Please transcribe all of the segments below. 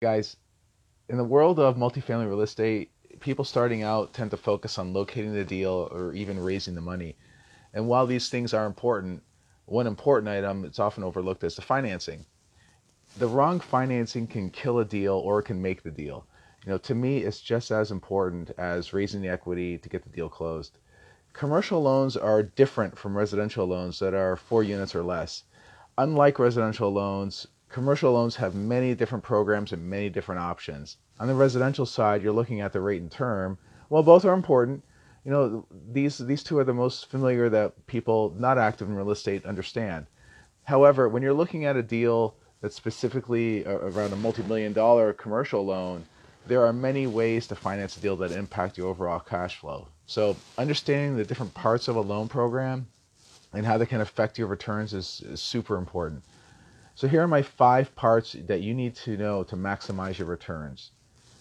Guys, in the world of multifamily real estate, people starting out tend to focus on locating the deal or even raising the money. And while these things are important, one important item that's often overlooked is the financing. The wrong financing can kill a deal or it can make the deal. To me, it's just as important as raising the equity to get the deal closed. Commercial loans are different from residential loans that are 4 units or less. Unlike residential loans, commercial loans have many different programs and many different options. On the residential side, you're looking at the rate and term. Well, both are important. These two are the most familiar that people not active in real estate understand. However, when you're looking at a deal that's specifically around a multi-million dollar commercial loan, there are many ways to finance a deal that impact your overall cash flow. So understanding the different parts of a loan program and how they can affect your returns is super important. So here are my 5 parts that you need to know to maximize your returns.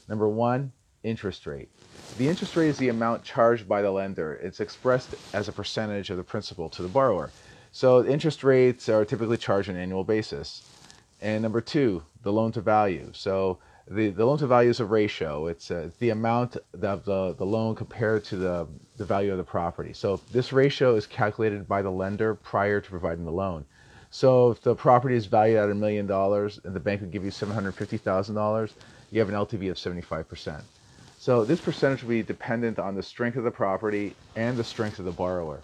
Number one, interest rate. The interest rate is the amount charged by the lender. It's expressed as a percentage of the principal to the borrower. So interest rates are typically charged on an annual basis. And number two, the loan to value. So the loan to value is a ratio. It's the amount of the loan compared to the value of the property. So this ratio is calculated by the lender prior to providing the loan. So if the property is valued at $1 million and the bank would give you $750,000, you have an LTV of 75%. So this percentage will be dependent on the strength of the property and the strength of the borrower.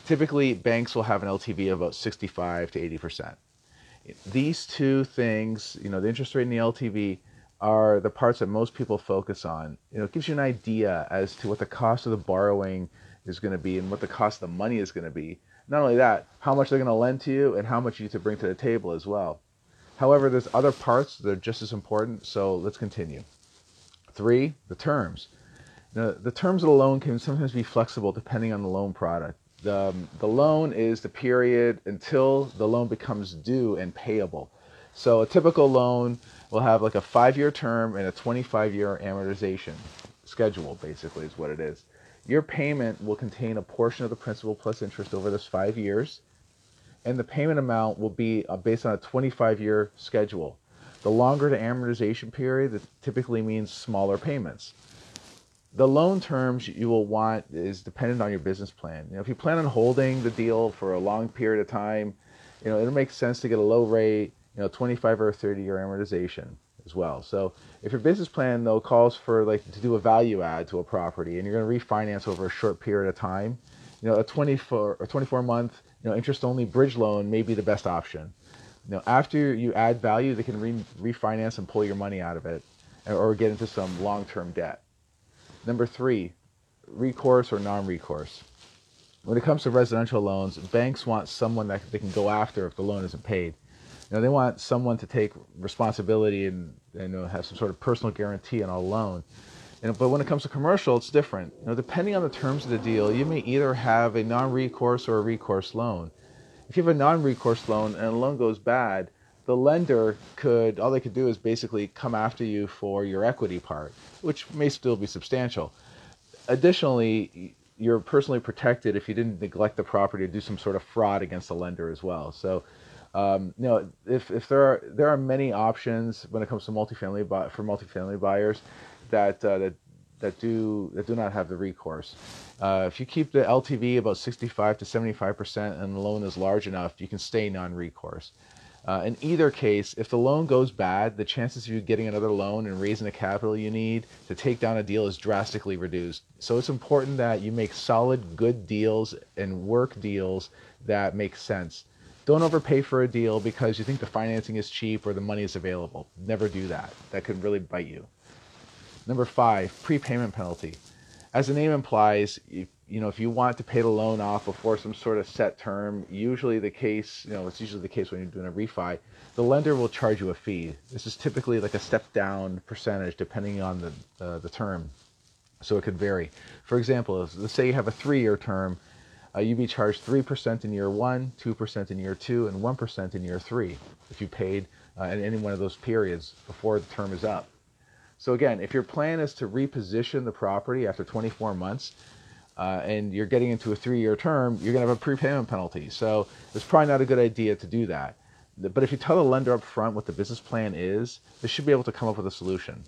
Typically, banks will have an LTV of about 65 to 80%. These two things, the interest rate and the LTV, are the parts that most people focus on. It gives you an idea as to what the cost of the borrowing is going to be and what the cost of the money is going to be. Not only that, how much they're going to lend to you and how much you need to bring to the table as well. However, there's other parts that are just as important, so let's continue. 3, the terms. The terms of the loan can sometimes be flexible depending on the loan product. The loan is the period until the loan becomes due and payable. So a typical loan will have like a 5-year term and a 25-year amortization schedule, basically is what it is. Your payment will contain a portion of the principal plus interest over this 5 years, and the payment amount will be based on a 25-year schedule. The longer the amortization period, that typically means smaller payments. The loan terms you will want is dependent on your business plan. If you plan on holding the deal for a long period of time, it'll make sense to get a low rate, 25 or 30-year amortization as well. So if your business plan though calls for to do a value add to a property and you're going to refinance over a short period of time, a 24 month, interest only bridge loan may be the best option. After you add value, they can refinance and pull your money out of it or get into some long-term debt. Number 3, recourse or non-recourse. When it comes to residential loans, banks want someone that they can go after if the loan isn't paid. They want someone to take responsibility and have some sort of personal guarantee on a loan. But when it comes to commercial, it's different. Depending on the terms of the deal, you may either have a non-recourse or a recourse loan. If you have a non-recourse loan and the loan goes bad, the lender all they could do is basically come after you for your equity part, which may still be substantial. Additionally, you're personally protected if you didn't neglect the property or do some sort of fraud against the lender as well. So, if there are many options when it comes to multifamily buyers that do not have the recourse. If you keep the LTV about 65 to 75% and the loan is large enough, you can stay non-recourse. In either case, if the loan goes bad, the chances of you getting another loan and raising the capital you need to take down a deal is drastically reduced. So it's important that you make solid, good deals and work deals that make sense. Don't overpay for a deal because you think the financing is cheap or the money is available. Never do that. That could really bite you. Number 5, prepayment penalty. As the name implies, if you want to pay the loan off before some sort of set term, it's usually the case when you're doing a refi, the lender will charge you a fee. This is typically like a step down percentage depending on the term. So it could vary. For example, let's say you have a 3-year term, you'd be charged 3% in year 1, 2% in year 2, and 1% in year 3 if you paid in any one of those periods before the term is up. So again, if your plan is to reposition the property after 24 months and you're getting into a 3-year term, you're going to have a prepayment penalty. So it's probably not a good idea to do that. But if you tell the lender up front what the business plan is, they should be able to come up with a solution.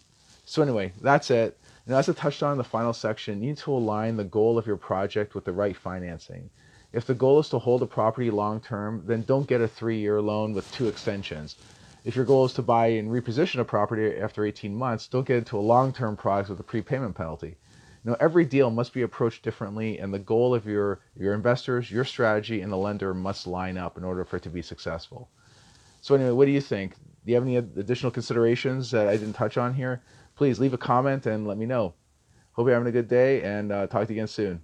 So anyway, that's it. And as I touched on in the final section, you need to align the goal of your project with the right financing. If the goal is to hold a property long term, then don't get a 3-year loan with 2 extensions. If your goal is to buy and reposition a property after 18 months, don't get into a long-term product with a prepayment penalty. Every deal must be approached differently, and the goal of your investors, your strategy, and the lender must line up in order for it to be successful. So anyway, what do you think? Do you have any additional considerations that I didn't touch on here? Please leave a comment and let me know. Hope you're having a good day, and talk to you again soon.